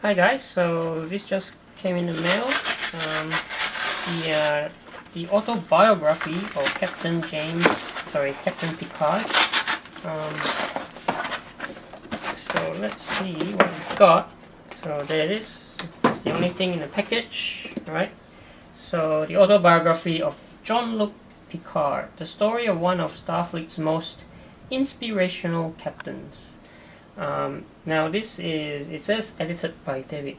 Hi guys, so this just came in the mail. The autobiography of Captain Picard. Um, so let's see what we've got. So there it is. It's the only thing in the package, right? So the autobiography of Jean-Luc Picard, the story of one of Starfleet's most inspirational captains. Now this is, it says edited by David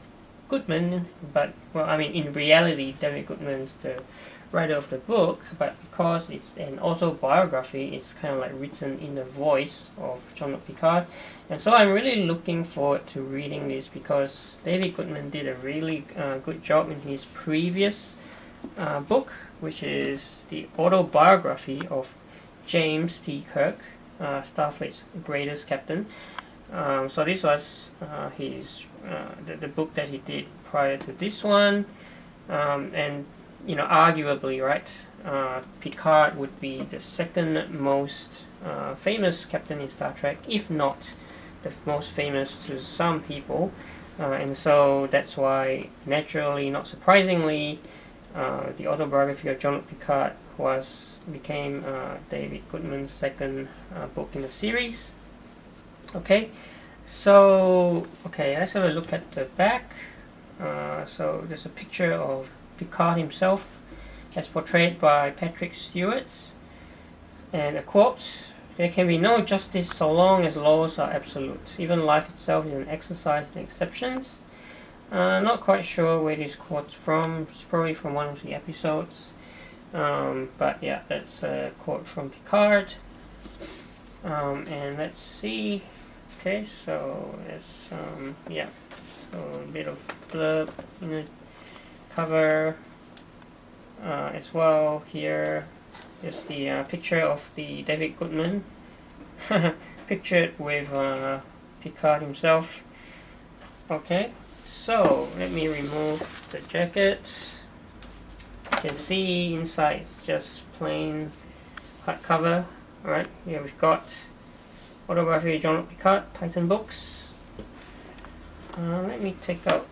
Goodman, but, well, I mean, in reality, David Goodman's the writer of the book, but because it's an autobiography, it's kind of like written in the voice of Jean-Luc Picard, and so I'm really looking forward to reading this because David Goodman did a really good job in his previous book, which is the autobiography of James T. Kirk, Starfleet's greatest captain. So this was the book that he did prior to this one, and arguably, right, Picard would be the second most famous captain in Star Trek, if not the most famous to some people, and so that's why, naturally, not surprisingly, the autobiography of Jean-Luc Picard became David Goodman's second book in the series. Okay, so let's have a look at the back. So there's a picture of Picard himself as portrayed by Patrick Stewart, and a quote: "There can be no justice so long as laws are absolute. Even life itself is an exercise in exceptions." Not quite sure where this quote's from. It's probably from one of the episodes, but yeah, that's a quote from Picard. And let's see. Okay, so it's so a bit of blurb in the cover as well. Here is the picture of the David Goodman pictured with Picard himself. Okay, so let me remove the jacket. You can see inside it's just plain hardcover. Alright, here we've got Autobiography of Jean-Luc Picard, Titan Books. Let me take out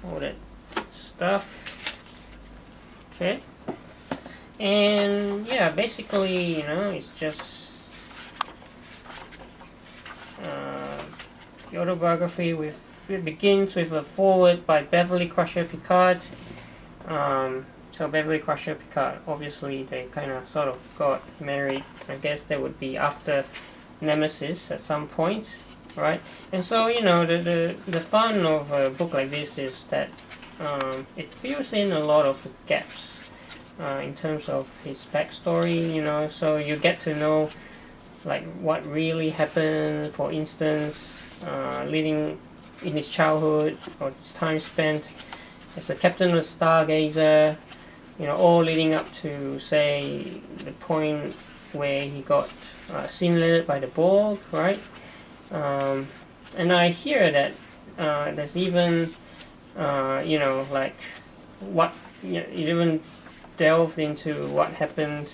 all that stuff. Okay, and yeah, basically, it's just the autobiography it begins with a foreword by Beverly Crusher Picard. So Beverly Crusher Picard, obviously they kind of sort of got married. I guess that would be after Nemesis at some point, right? And so, the fun of a book like this is that it fills in a lot of gaps in terms of his backstory, so you get to know like what really happened, for instance, leading in his childhood or his time spent as the captain of Stargazer, all leading up to, say, the point where he got assimilated by the Borg, right? And I hear that there's even, like what, it even delved into what happened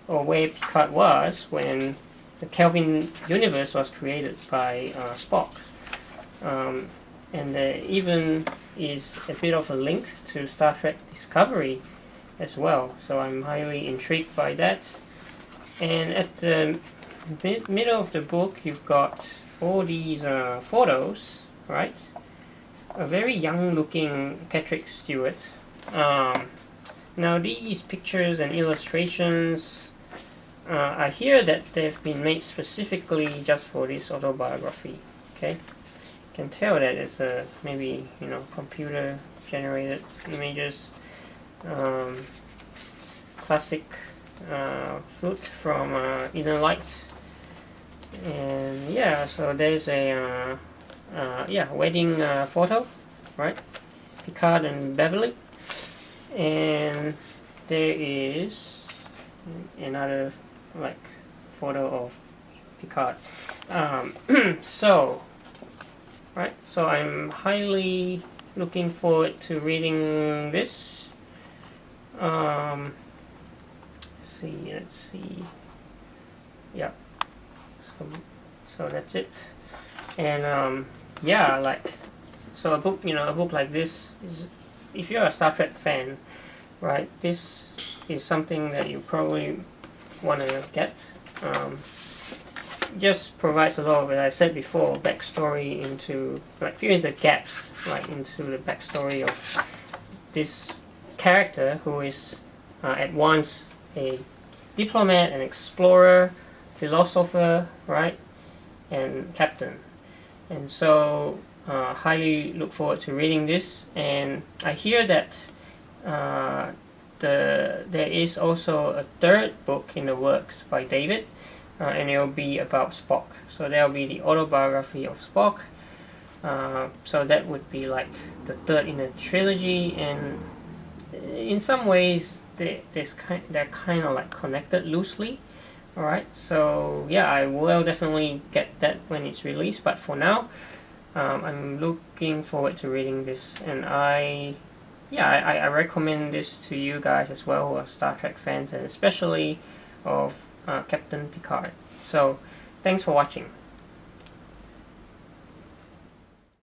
or where Picard was when the Kelvin universe was created by Spock. And there even is a bit of a link to Star Trek Discovery as well, so I'm highly intrigued by that. And at the middle of the book, you've got all these photos, right? A very young-looking Patrick Stewart. Now these pictures and illustrations, I hear that they've been made specifically just for this autobiography. Okay, you can tell that it's maybe computer-generated images. Classic flute from Inner Lights, and yeah, so there's a wedding photo, right? Picard and Beverly, and there is another photo of Picard. So I'm highly looking forward to reading this. Let's see. Yeah. So that's it. And yeah, like, so a book, a book like this is, if you're a Star Trek fan, right, this is something that you probably want to get. Just provides a lot of, as I said before, backstory into, like, filling the gaps, like, into the backstory of this character who is at once a diplomat, an explorer, philosopher, right, and captain. And so highly look forward to reading this. And I hear that there is also a third book in the works by David, and it will be about Spock. So there will be the autobiography of Spock. So that would be like the third in a trilogy, and in some ways they're kind of like connected loosely. Alright, so yeah, I will definitely get that when it's released, but for now, I'm looking forward to reading this, and I recommend this to you guys as well who are Star Trek fans, and especially of Captain Picard. So, thanks for watching.